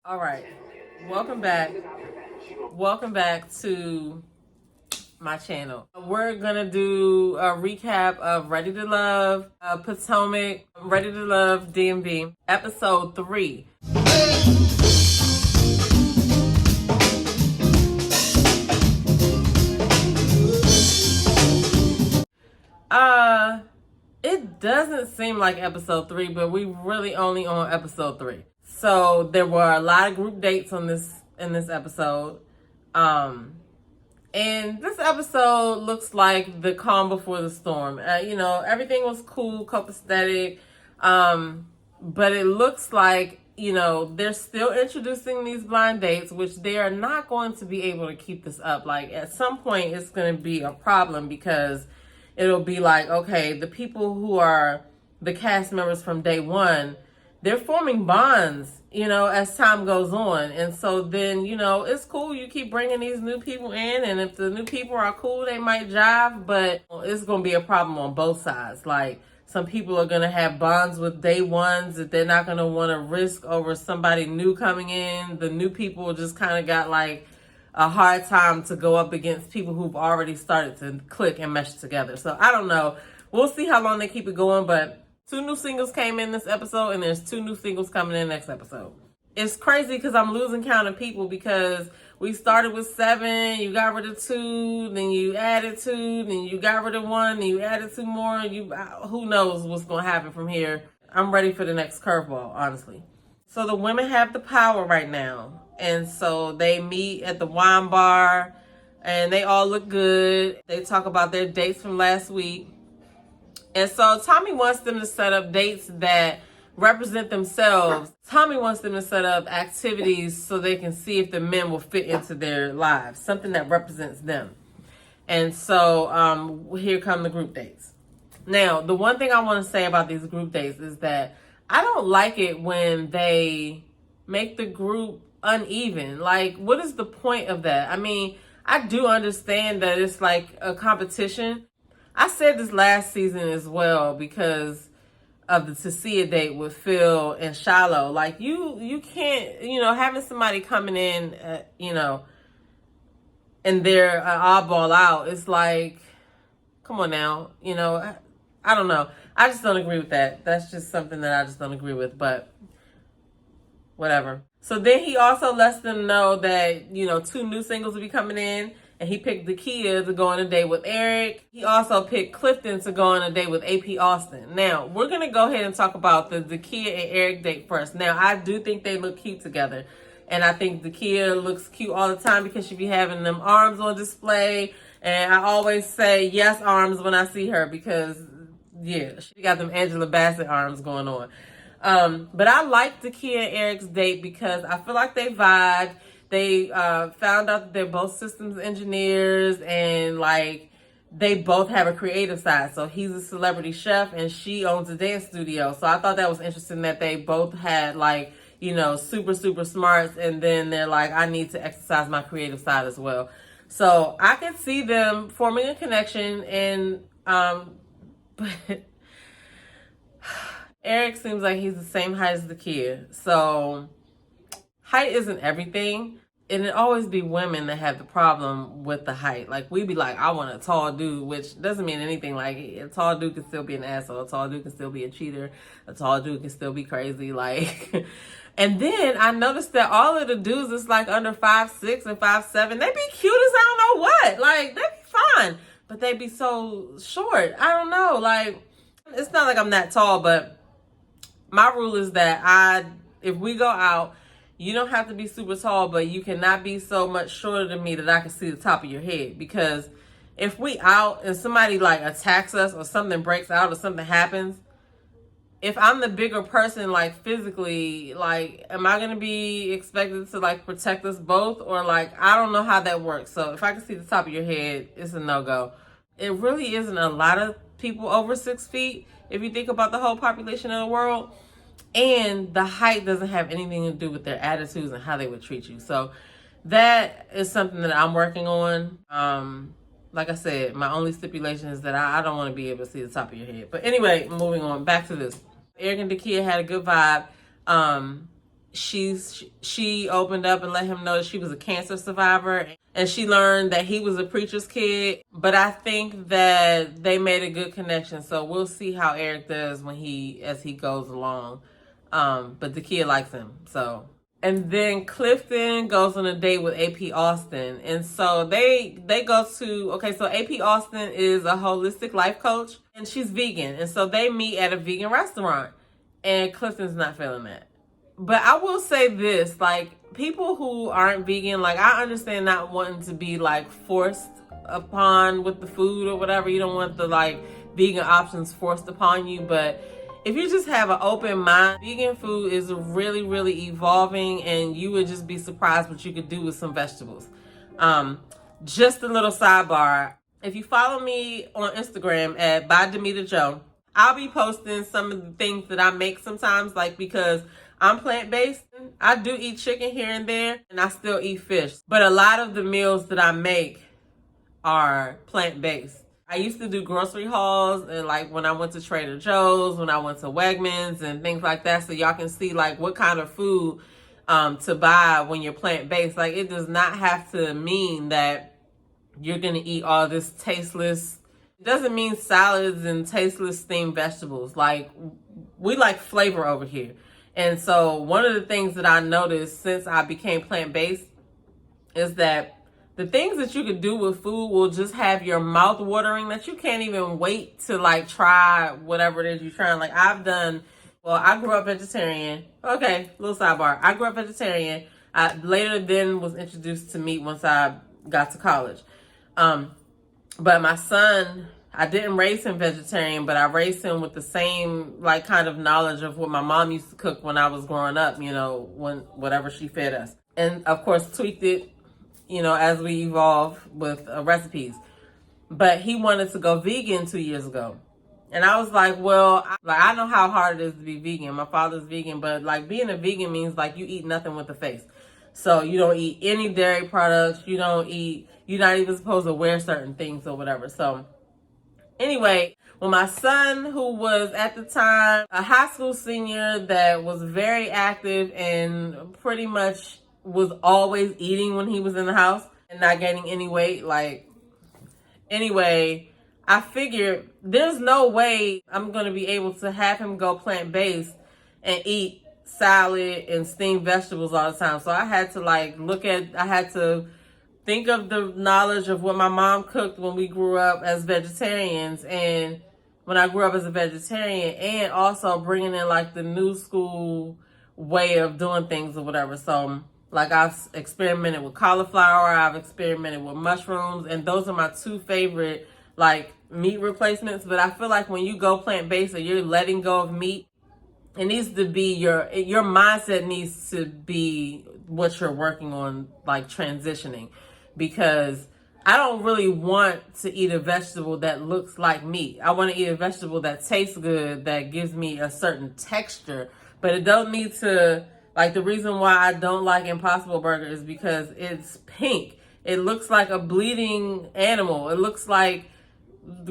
All right, welcome back. Welcome back to my channel. We're gonna do a recap of Ready to Love, Potomac, Ready to Love, DMV, episode 3. It doesn't seem like episode 3, but we really only on episode 3. So there were a lot of group dates in this episode. And this episode looks like the calm before the storm. Everything was cool, copacetic. But it looks like, they're still introducing these blind dates, which they are not going to be able to keep this up. Like, at some point, it's going to be a problem because it'll be like, okay, the people who are the cast members from day one, they're forming bonds, as time goes on. And so then, it's cool. You keep bringing these new people in. And if the new people are cool, they might jive. But it's going to be a problem on both sides. Like, some people are going to have bonds with day ones that they're not going to want to risk over somebody new coming in. The new people just kind of got like a hard time to go up against people who've already started to click and mesh together. So I don't know. We'll see how long they keep it going, but 2 new singles came in this episode, and there's 2 new singles coming in next episode. It's crazy because I'm losing count of people because we started with 7, you got rid of 2, then you added 2, then you got rid of 1, then you added 2 more. Who knows what's going to happen from here. I'm ready for the next curveball, honestly. So the women have the power right now. And so they meet at the wine bar and they all look good. They talk about their dates from last week. And so Tommy wants them to set up dates that represent themselves. Tommy wants them to set up activities so they can see if the men will fit into their lives, something that represents them. And so here come the group dates. Now, the one thing I want to say about these group dates is that I don't like it when they make the group uneven. Like, what is the point of that? I mean, I do understand that it's like a competition. I said this last season as well because of the Tasia date with Phil and Shiloh. Like, you can't, having somebody coming in, and they're oddball out. It's like, come on now, I don't know. I just don't agree with that. That's just something that I just don't agree with, but whatever. So then he also lets them know that, 2 new singles will be coming in. And he picked Dakia to go on a date with Eric. He also picked Clifton to go on a date with AP Austin. Now, we're going to go ahead and talk about the Dakia and Eric date first. Now, I do think they look cute together. And I think Dakia looks cute all the time because she be having them arms on display. And I always say yes arms when I see her because, yeah, she got them Angela Bassett arms going on. But I like Dakia and Eric's date because I feel like they vibed. They found out that they're both systems engineers and like they both have a creative side. So he's a celebrity chef and she owns a dance studio. So I thought that was interesting that they both had like, super, super smarts. And then they're like, I need to exercise my creative side as well. So I can see them forming a connection and, but Eric seems like he's the same height as the kid. So height isn't everything. And it always be women that have the problem with the height. Like, we be like, I want a tall dude, which doesn't mean anything. Like, a tall dude can still be an asshole. A tall dude can still be a cheater. A tall dude can still be crazy. Like, and then I noticed that all of the dudes is like under 5'6" and 5'7". They be cute as I don't know what. Like, they be fine. But they be so short. I don't know. Like, it's not like I'm that tall, but my rule is that if we go out, you don't have to be super tall, but you cannot be so much shorter than me that I can see the top of your head. Because if we out and somebody like attacks us or something breaks out or something happens, if I'm the bigger person, like physically, like, am I going to be expected to like protect us both? Or like, I don't know how that works. So if I can see the top of your head, it's a no-go. It really isn't a lot of people over 6 feet if you think about the whole population of the world. And the height doesn't have anything to do with their attitudes and how they would treat you. So that is something that I'm working on. Like I said, my only stipulation is that I don't want to be able to see the top of your head. But anyway, moving on back to this. Eric and Dakia had a good vibe. she opened up and let him know that she was a cancer survivor, and she learned that he was a preacher's kid. But I think that they made a good connection, so we'll see how Eric does as he goes along. But the kid likes him, so. And then Clifton goes on a date with AP Austin. And so they go to, okay, so AP Austin is a holistic life coach, and she's vegan. And so they meet at a vegan restaurant, and Clifton's not feeling that. But I will say this, like, people who aren't vegan, like, I understand not wanting to be, like, forced upon with the food or whatever. You don't want the, like, vegan options forced upon you, but if you just have an open mind, vegan food is really, really evolving, and you would just be surprised what you could do with some vegetables. Just a little sidebar. If you follow me on Instagram at @ByDemitaJoe, I'll be posting some of the things that I make sometimes, like, because I'm plant-based. I do eat chicken here and there, and I still eat fish. But a lot of the meals that I make are plant-based. I used to do grocery hauls, and like when I went to Trader Joe's, when I went to Wegmans and things like that, so y'all can see like what kind of food to buy when you're plant-based. Like, it does not have to mean that you're gonna eat all this tasteless. It doesn't mean salads and tasteless steamed vegetables. Like, we like flavor over here. And so one of the things that I noticed since I became plant-based is that the things that you could do with food will just have your mouth watering, that you can't even wait to like try whatever it is you're trying. Like, I grew up vegetarian. Okay, little sidebar. I grew up vegetarian. I later then was introduced to meat once I got to college. But my son, I didn't raise him vegetarian, but I raised him with the same like kind of knowledge of what my mom used to cook when I was growing up, you know, whatever she fed us. And of course tweaked it, you know, as we evolve with recipes. But he wanted to go vegan 2 years ago. And I was like, well, I know how hard it is to be vegan. My father's vegan, but like being a vegan means like you eat nothing with a face. So you don't eat any dairy products. You're not even supposed to wear certain things or whatever. So anyway, when my son, who was at the time a high school senior that was very active and pretty much was always eating when he was in the house and not gaining any weight, anyway, I figured there's no way I'm going to be able to have him go plant-based and eat salad and steamed vegetables all the time. So I had to think of the knowledge of what my mom cooked when we grew up as vegetarians, and when I grew up as a vegetarian, and also bringing in like the new school way of doing things or whatever. So like, I've experimented with cauliflower, I've experimented with mushrooms, and those are my two favorite like meat replacements. But I feel like when you go plant-based or you're letting go of meat, it needs to be your mindset needs to be what you're working on, like transitioning. Because I don't really want to eat a vegetable that looks like meat. I want to eat a vegetable that tastes good, that gives me a certain texture, but it don't need to. Like, the reason why I don't like Impossible Burger is because it's pink. It looks like a bleeding animal. It looks like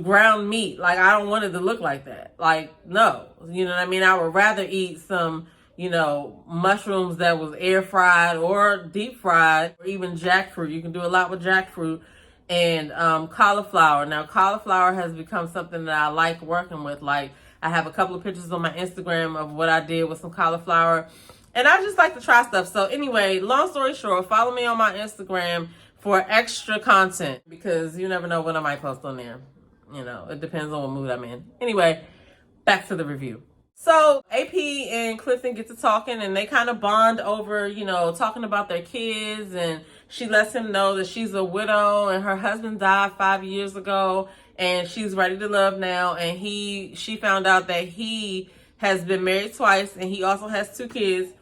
ground meat. Like, I don't want it to look like that. Like, no. You know what I mean? I would rather eat some, you know, mushrooms that was air fried or deep fried, or even jackfruit. You can do a lot with jackfruit, and cauliflower. Now, cauliflower has become something that I like working with. Like, I have a couple of pictures on my Instagram of what I did with some cauliflower. And I just like to try stuff. So anyway, long story short, follow me on my Instagram for extra content, because you never know what I might post on there. You know, it depends on what mood I'm in. Anyway, back to the review. So AP and Clifton get to talking, and they kind of bond over, you know, talking about their kids. And she lets him know that she's a widow and her husband died 5 years ago, and she's ready to love now. And she found out that he has been married twice, and he also has 2 kids.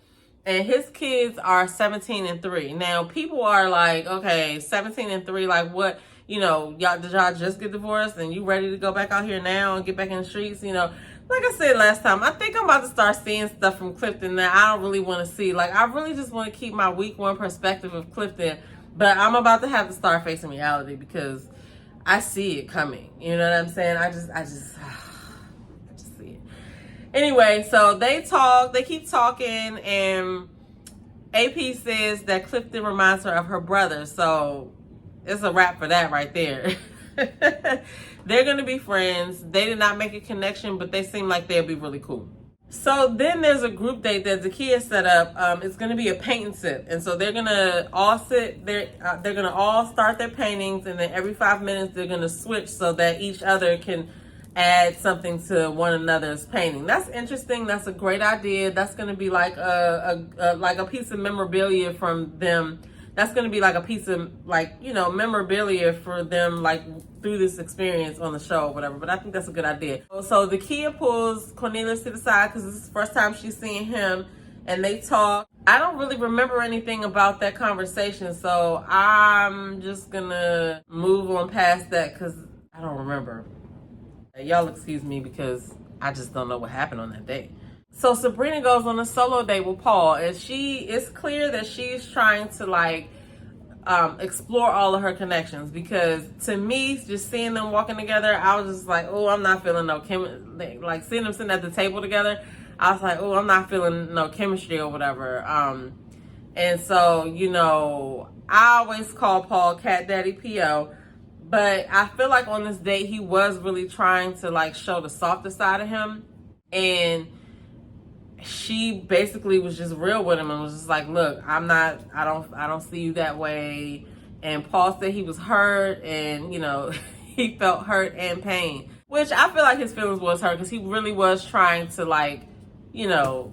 And his kids are 17 and 3. Now, people are like, okay, 17 and 3, like what? You know, did y'all just get divorced and you ready to go back out here now and get back in the streets? You know, like I said last time, I think I'm about to start seeing stuff from Clifton that I don't really want to see. Like, I really just want to keep my week 1 perspective of Clifton, but I'm about to have to start facing reality because I see it coming. You know what I'm saying? I just see it. Anyway, so they keep talking, and AP says that Clifton reminds her of her brother, so it's a wrap for that right there. They're going to be friends. They did not make a connection, but they seem like they'll be really cool. So then there's a group date that Zakiya set up. It's going to be a paint and sip. And so they're going to all sit there. They're going to all start their paintings. And then every 5 minutes, they're going to switch so that each other can add something to one another's painting. That's interesting. That's a great idea. That's going to be like a piece of memorabilia from them. That's going to be like a piece of, like, you know, memorabilia for them, like, through this experience on the show or whatever. But I think that's a good idea. So Zakiya pulls Cornelius to the side because this is the first time she's seeing him, and they talk. I don't really remember anything about that conversation, so I'm just going to move on past that because I don't remember. Y'all excuse me because I just don't know what happened on that day. So Sabrina goes on a solo date with Paul, and it's clear that she's trying to, like, explore all of her connections, because to me, just seeing them walking together, I was just like, oh, I'm not feeling no like seeing them sitting at the table together, I was like, oh, I'm not feeling no chemistry or whatever. And so, you know, I always call Paul Cat Daddy P.O., but I feel like on this date, he was really trying to, like, show the softer side of him, and she basically was just real with him and was just like, look, I don't see you that way. And Paul said he was hurt, and, you know, he felt hurt and pain, which I feel like his feelings was hurt because he really was trying to, like, you know,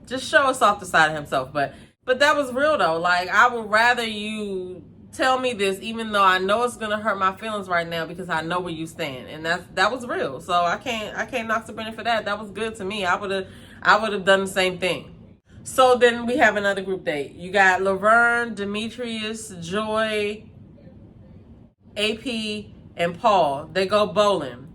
just show a softer side of himself. But that was real though. Like, I would rather you tell me this, even though I know it's gonna hurt my feelings right now, because I know where you stand, and that was real. So I can't knock Sabrina for that. That was good to me. I would have done the same thing. So then we have another group date. You got Laverne, Demetrius, Joy, AP, and Paul. They go bowling.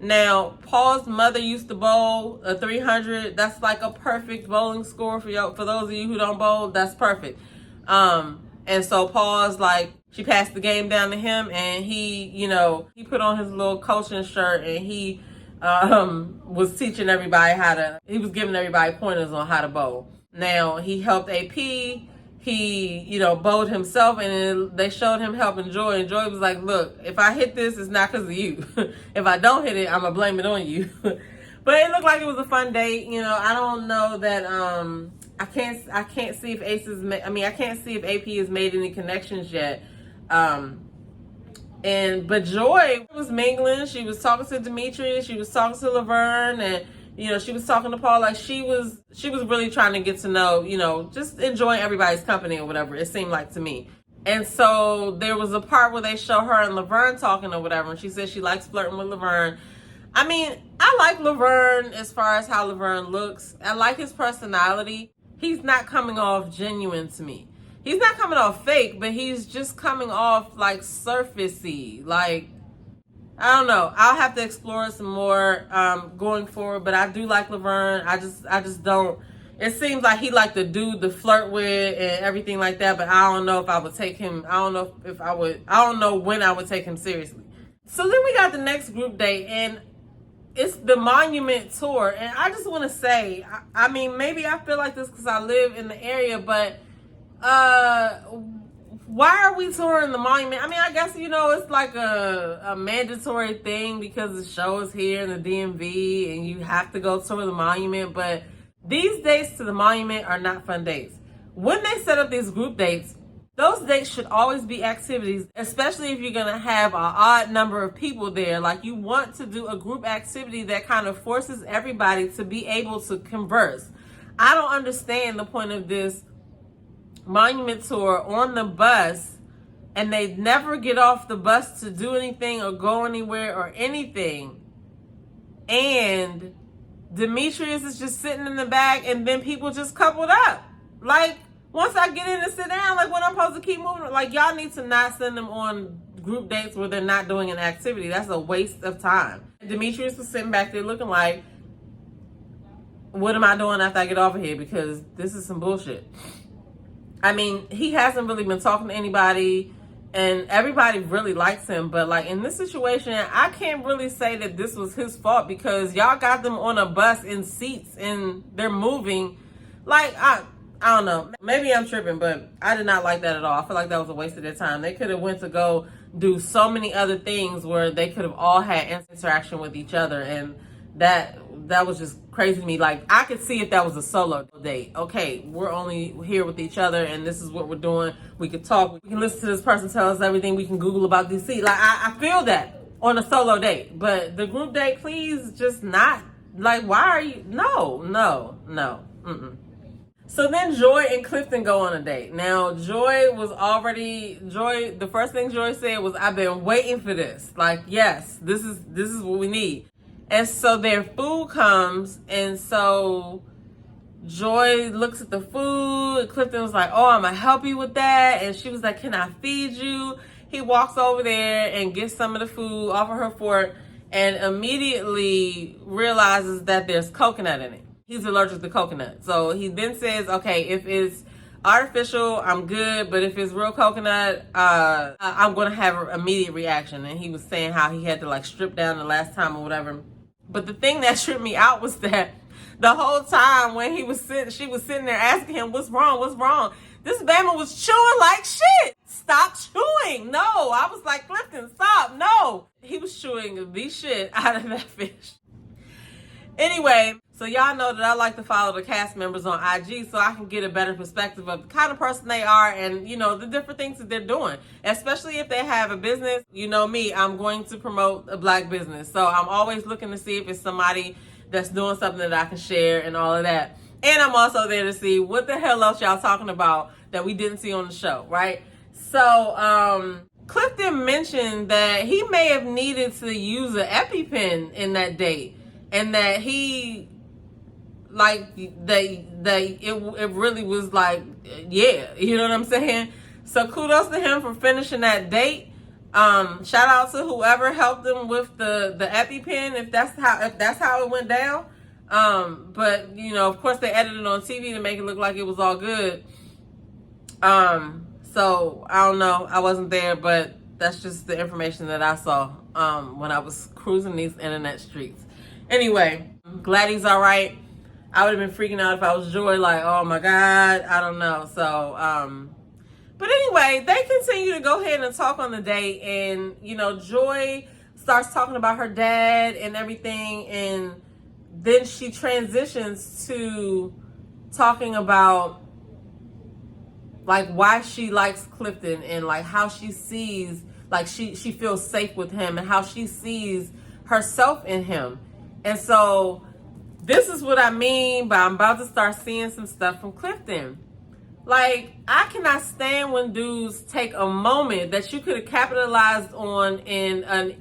Now, Paul's mother used to bowl a 300. That's like a perfect bowling score for those of you who don't bowl. That's perfect. And so Paul's like, she passed the game down to him, and he, you know, he put on his little coaching shirt, and he was teaching everybody he was giving everybody pointers on how to bowl. Now, he helped AP, he, you know, bowled himself, and they showed him helping Joy, and Joy was like, look, if I hit this, it's not because of you. If I don't hit it, I'm going to blame it on you. But it looked like it was a fun date. You know, I don't know that, I can't see if I can't see if AP has made any connections yet. But Joy was mingling. She was talking to Demetrius. She was talking to Laverne, and, you know, she was talking to Paul. Like, she was really trying to get to know, you know, just enjoying everybody's company or whatever, it seemed like to me. And so there was a part where they show her and Laverne talking or whatever, and she said she likes flirting with Laverne. I mean, I like Laverne as far as how Laverne looks. I like his personality. He's not coming off genuine to me. He's not coming off fake, but he's just coming off like surfacey. Like, I don't know. I'll have to explore some more going forward, but I do like Laverne. I just don't. It seems like he like the dude to flirt with and everything like that, but I don't know if I would take him. I don't know if I would. I don't know when I would take him seriously. So then we got the next group date, and it's the Monument Tour. And I just want to say, I mean, maybe I feel like this because I live in the area, but why are we touring the Monument? I mean, I guess, you know, it's like a mandatory thing because the show is here in the DMV and you have to go tour the Monument. But these dates to the Monument are not fun dates. When they set up these group dates, those dates should always be activities, especially if you're going to have an odd number of people there. Like, you want to do a group activity that kind of forces everybody to be able to converse. I don't understand the point of this Monument Tour on the bus, and they never get off the bus to do anything or go anywhere or anything. And Demetrius is just sitting in the back, and then people just coupled up. Like, once I get in and sit down, like, when I'm supposed to keep moving, like, y'all need to not send them on group dates where they're not doing an activity. That's a waste of time. Demetrius was sitting back there looking like, what am I doing after I get off of here? Because this is some bullshit. I mean, he hasn't really been talking to anybody, and everybody really likes him. But, like, in this situation, I can't really say that this was his fault because y'all got them on a bus in seats and they're moving. Like, I don't know. Maybe I'm tripping, but I did not like that at all. I feel like that was a waste of their time. They could have went to go do so many other things where they could have all had interaction with each other, and that was just crazy to me. Like, I could see if that was a solo date. Okay, we're only here with each other, and this is what we're doing. We could talk. We can listen to this person tell us everything. We can Google about DC. Like, I feel that on a solo date, but the group date, please, just not. Like, why are you? No. Mm-mm. So then Joy and Clifton go on a date. Now, the first thing Joy said was, I've been waiting for this. Like, yes, this is what we need. And so their food comes, and so Joy looks at the food. Clifton was like, oh, I'm going to help you with that. And she was like, can I feed you? He walks over there and gets some of the food off of her fork and immediately realizes that there's coconut in it. He's allergic to coconut. So he then says, okay, if it's artificial, I'm good. But if it's real coconut, I'm going to have an immediate reaction. And he was saying how he had to like strip down the last time or whatever. But the thing that tripped me out was that the whole time when she was sitting there asking him, what's wrong? This Bama was chewing like shit. Stop chewing. No, I was like, Clifton, stop. No. He was chewing the shit out of that fish. Anyway, so y'all know that I like to follow the cast members on IG so I can get a better perspective of the kind of person they are and, you know, the different things that they're doing. Especially if they have a business. You know me, I'm going to promote a Black business. So I'm always looking to see if it's somebody that's doing something that I can share and all of that. And I'm also there to see what the hell else y'all talking about that we didn't see on the show, right? So, Clifton mentioned that he may have needed to use an EpiPen in that date. And that he, like, it really was like, yeah, you know what I'm saying? So kudos to him for finishing that date. Shout out to whoever helped him with the EpiPen, if that's how it went down. But you know, of course they edited it on TV to make it look like it was all good. So I don't know, I wasn't there, but that's just the information that I saw when I was cruising these internet streets. Anyway, glad he's all right. I would have been freaking out if I was Joy, like, oh my God, I don't know. So, but anyway, they continue to go ahead and talk on the date, and, you know, Joy starts talking about her dad and everything, and then she transitions to talking about, like, why she likes Clifton and, like, how she sees, like, she feels safe with him and how she sees herself in him. And so this is what I mean by I'm about to start seeing some stuff from Clifton. Like, I cannot stand when dudes take a moment that you could have capitalized on in an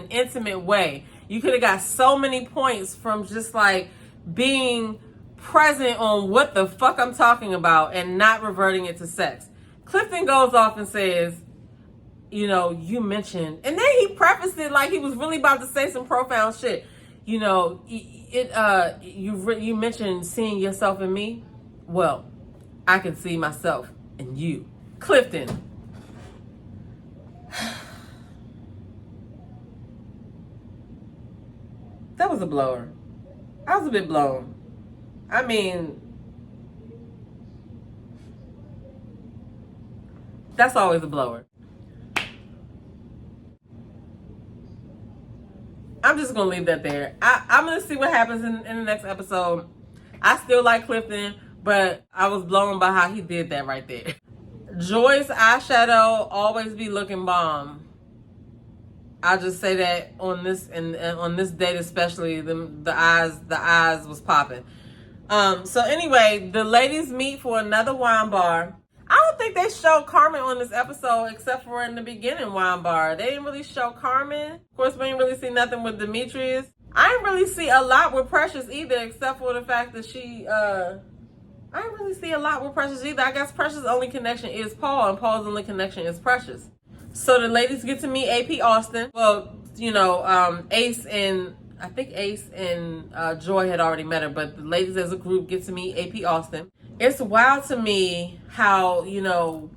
intimate way. You could have got so many points from just like being present on what the fuck I'm talking about and not reverting it to sex. Clifton goes off and says, you know, you mentioned, and then he prefaced it like he was really about to say some profound shit. You know, you mentioned seeing yourself in me. Well, I can see myself in you. Clifton. That was a blower. I was a bit blown. I mean, that's always a blower. I'm just going to leave that there. I'm going to see what happens in the next episode. I still like Clifton, but I was blown by how he did that right there. Joy's eyeshadow always be looking bomb. I'll just say that on this and on this date especially, the eyes was popping. So anyway, the ladies meet for another wine bar. I don't think they showed Carmen on this episode except for in the beginning wine bar. They didn't really show Carmen. Of course, we didn't really see nothing with Demetrius. I didn't really see a lot with Precious either, except for the fact that I didn't really see a lot with Precious either. I guess Precious' only connection is Paul, and Paul's only connection is Precious. So the ladies get to meet AP Austin. Well, you know, Ace and Joy had already met her, but the ladies as a group get to meet AP Austin. It's wild to me how, you know,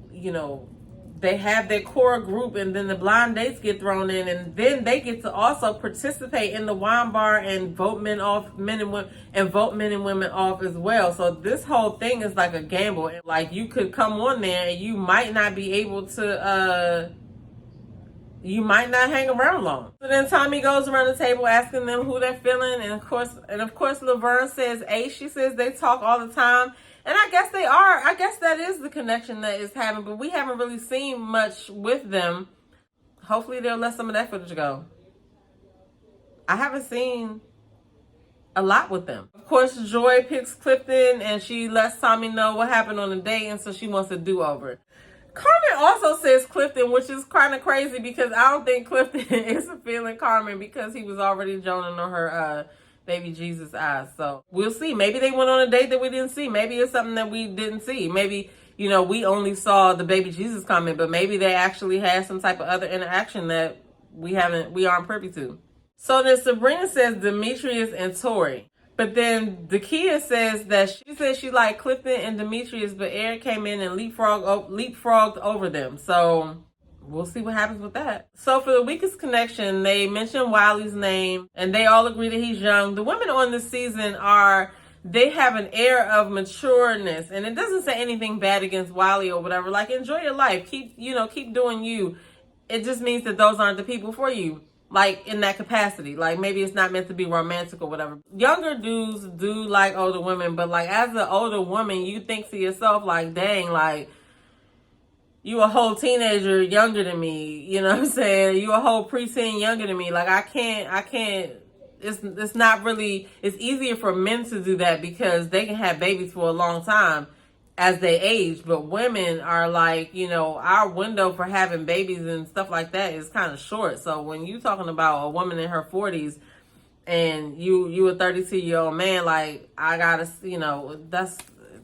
they have their core group, and then the blind dates get thrown in, and then they get to also participate in the wine bar and vote men and women, and vote men and women off as well. So this whole thing is like a gamble. Like, you could come on there and you might not be able to you might not hang around long. So then Tommy goes around the table asking them who they're feeling, and of course Laverne says Ace. She says they talk all the time. And I guess they are. I guess that is the connection that is happening, but we haven't really seen much with them. Hopefully they'll let some of that footage go. I haven't seen a lot with them. Of course, Joy picks Clifton, and she lets Tommy know what happened on the date, and so she wants a do-over. Carmen also says Clifton, which is kind of crazy because I don't think Clifton is feeling Carmen because he was already joning on her baby Jesus eyes. So we'll see. Maybe they went on a date that we didn't see. Maybe it's something that we didn't see. Maybe, we only saw the baby Jesus comment, but maybe they actually had some type of other interaction that we aren't privy to. So then Sabrina says Demetrius and Tori. But then Dakia says that she liked Clifton and Demetrius, but Eric came in and leapfrogged over them. So we'll see what happens with that. So for the weakest connection, they mention Wiley's name, and they all agree that he's young. The women on this season they have an air of matureness, and it doesn't say anything bad against Wiley or whatever. Like, enjoy your life. Keep doing you. It just means that those aren't the people for you. Like, in that capacity. Like, maybe it's not meant to be romantic or whatever. Younger dudes do like older women, but like, as an older woman, you think to yourself, like, dang, like, you a whole teenager younger than me, you know what I'm saying? You a whole preteen younger than me. Like, I can't, it's not really, it's easier for men to do that because they can have babies for a long time as they age, but women are like, our window for having babies and stuff like that is kind of short. So when you talking about a woman in her 40s and you a 32-year-old man, like, I gotta,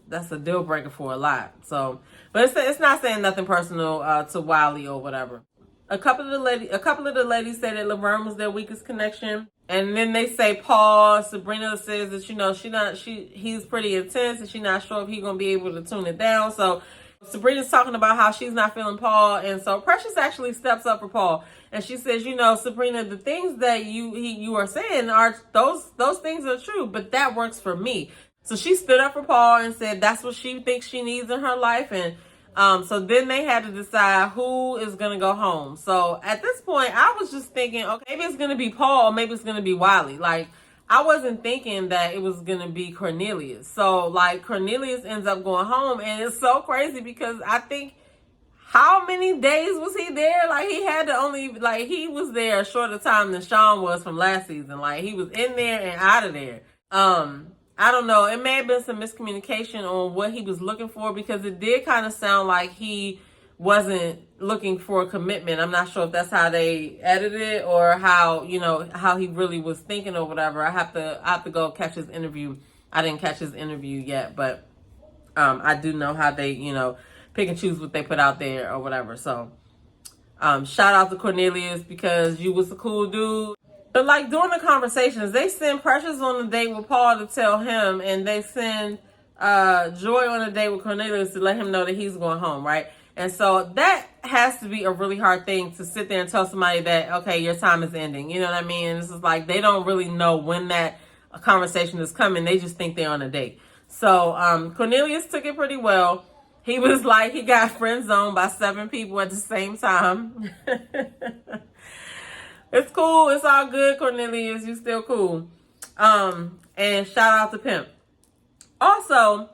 that's a deal breaker for a lot. So, but it's not saying nothing personal to Wiley or whatever. A couple of the ladies say that Laverne was their weakest connection. And then they say Paul. Sabrina says that, he's pretty intense and she's not sure if he's going to be able to tune it down. So Sabrina's talking about how she's not feeling Paul. And so Precious actually steps up for Paul. And she says, Sabrina, the things that you are saying are, those things are true, but that works for me. So she stood up for Paul and said that's what she thinks she needs in her life. And so then they had to decide who is going to go home. So at this point, I was just thinking, okay, maybe it's going to be Paul or maybe it's going to be Wiley. Like, I wasn't thinking that it was going to be Cornelius. So, like, Cornelius ends up going home, and it's so crazy because I think, how many days was he there? Like, he was there a shorter time than Sean was from last season. Like, he was in there and out of there. I don't know. It may have been some miscommunication on what he was looking for because it did kind of sound like he wasn't looking for a commitment. I'm not sure if that's how they edited it or how he really was thinking or whatever. I have to go catch his interview. I didn't catch his interview yet, but I do know how they, pick and choose what they put out there or whatever. So shout out to Cornelius because you was a cool dude. But like, during the conversations, they send Precious on a date with Paul to tell him, and they send Joy on a date with Cornelius to let him know that he's going home, right? And so that has to be a really hard thing to sit there and tell somebody that, okay, your time is ending. You know what I mean? And this is like, they don't really know when that conversation is coming. They just think they're on a date. So Cornelius took it pretty well. He was like, he got friend zoned by 7 people at the same time. It's cool. It's all good, Cornelius. You still cool. And shout out to Pimp. Also,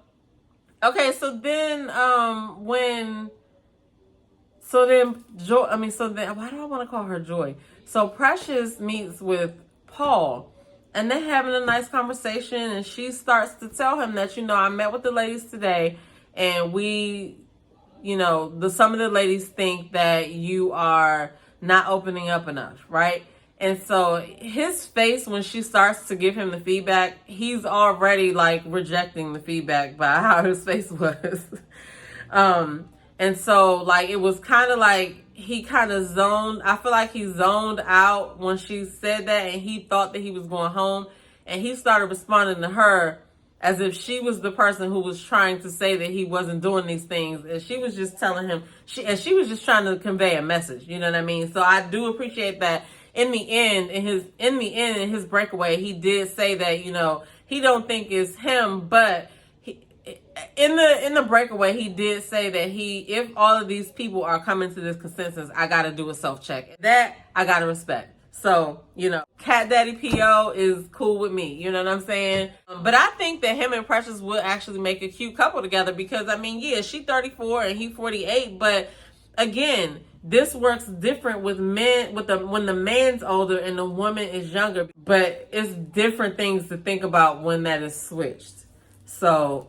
okay, so then Joy, why do I want to call her Joy? So Precious meets with Paul, and they're having a nice conversation, and she starts to tell him that, I met with the ladies today, and some of the ladies think that you are not opening up enough, right? And so his face, when she starts to give him the feedback, he's already like rejecting the feedback by how his face was. And so like, it was kind of like he kind of I feel like he zoned out when she said that, and he thought that he was going home, and he started responding to her as if she was the person who was trying to say that he wasn't doing these things, and she was just telling him, she was just trying to convey a message. You know what I mean? So I do appreciate that. In the end, in his breakaway, he did say that, you know, he don't think it's him, but in the breakaway, he did say that if all of these people are coming to this consensus, I got to do a self check. That I got to respect. So, you know, Cat Daddy P.O. is cool with me. You know what I'm saying? But I think that him and Precious will actually make a cute couple together because, I mean, yeah, she 34 and he 48. But again, this works different with men, when the man's older and the woman is younger. But it's different things to think about when that is switched. So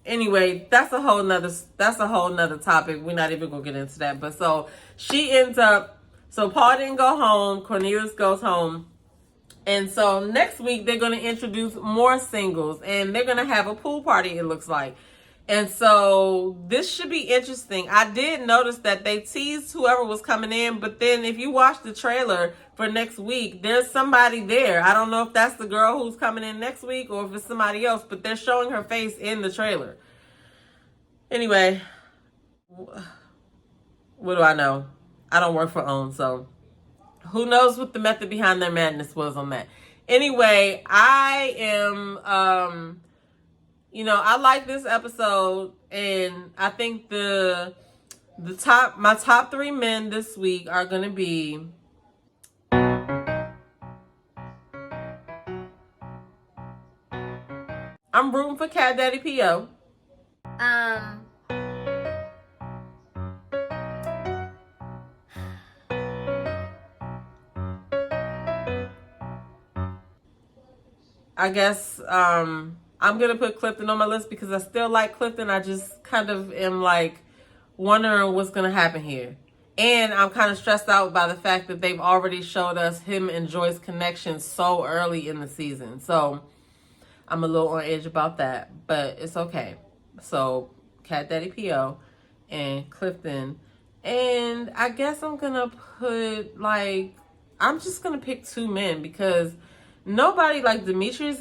anyway, that's a whole nother topic. We're not even gonna get into that. But so she ends up, so Paul didn't go home, Cornelius goes home. And so next week they're gonna introduce more singles and they're gonna have a pool party, it looks like. And so this should be interesting. I did notice that they teased whoever was coming in, but then if you watch the trailer for next week, there's somebody there. I don't know if that's the girl who's coming in next week or if it's somebody else, but they're showing her face in the trailer. Anyway, what do I know? I don't work for OWN, so who knows what the method behind their madness was on that. Anyway, I am, you know, I like this episode, and I think my top 3 men this week are going to be I'm rooting for Cat Daddy P.O. I guess I'm going to put Clifton on my list because I still like Clifton. I just kind of am like wondering what's going to happen here. And I'm kind of stressed out by the fact that they've already showed us him and Joy's connection so early in the season. So I'm a little on edge about that, but it's okay. So Cat Daddy P.O. and Clifton. And I guess I'm going to put I'm just going to pick 2 men because nobody, like Demetrius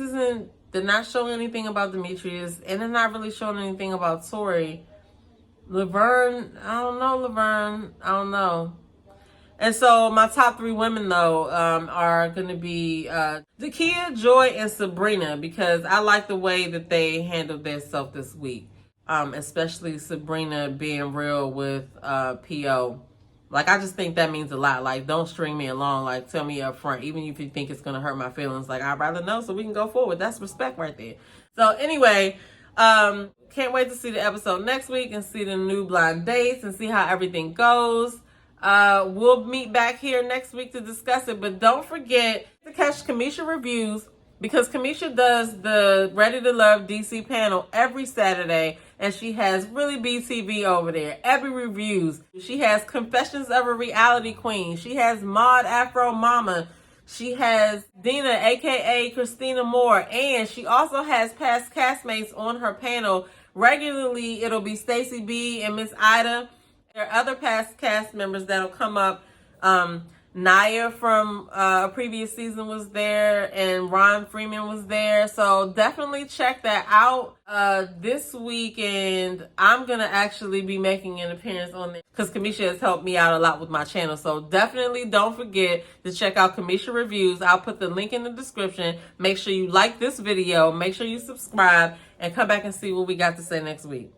they're not showing anything about Demetrius, and they're not really showing anything about Tori. Laverne, I don't know. And so my top 3 women, though, are going to be Dakia, Joy, and Sabrina, because I like the way that they handled their self this week, especially Sabrina being real with P.O. Like, I just think that means a lot. Like, don't string me along. Like, tell me up front, even if you think it's going to hurt my feelings. Like, I'd rather know so we can go forward. That's respect right there. So, anyway, can't wait to see the episode next week and see the new blind dates and see how everything goes. We'll meet back here next week to discuss it. But don't forget to catch Kamisha Reviews, because Kamisha does the Ready to Love DC panel every Saturday, and she has Really BTV over there. Every reviews. She has Confessions of a Reality Queen. She has Maud Afro Mama. She has Dina, aka Christina Moore, and she also has past castmates on her panel. Regularly, it'll be Stacey B and Miss Ida. There are other past cast members that'll come up. Naya from a previous season was there, and Ron Freeman was there. So definitely check that out. This weekend, I'm going to actually be making an appearance on there because Kamisha has helped me out a lot with my channel. So definitely don't forget to check out Kamisha Reviews. I'll put the link in the description. Make sure you like this video. Make sure you subscribe and come back and see what we got to say next week.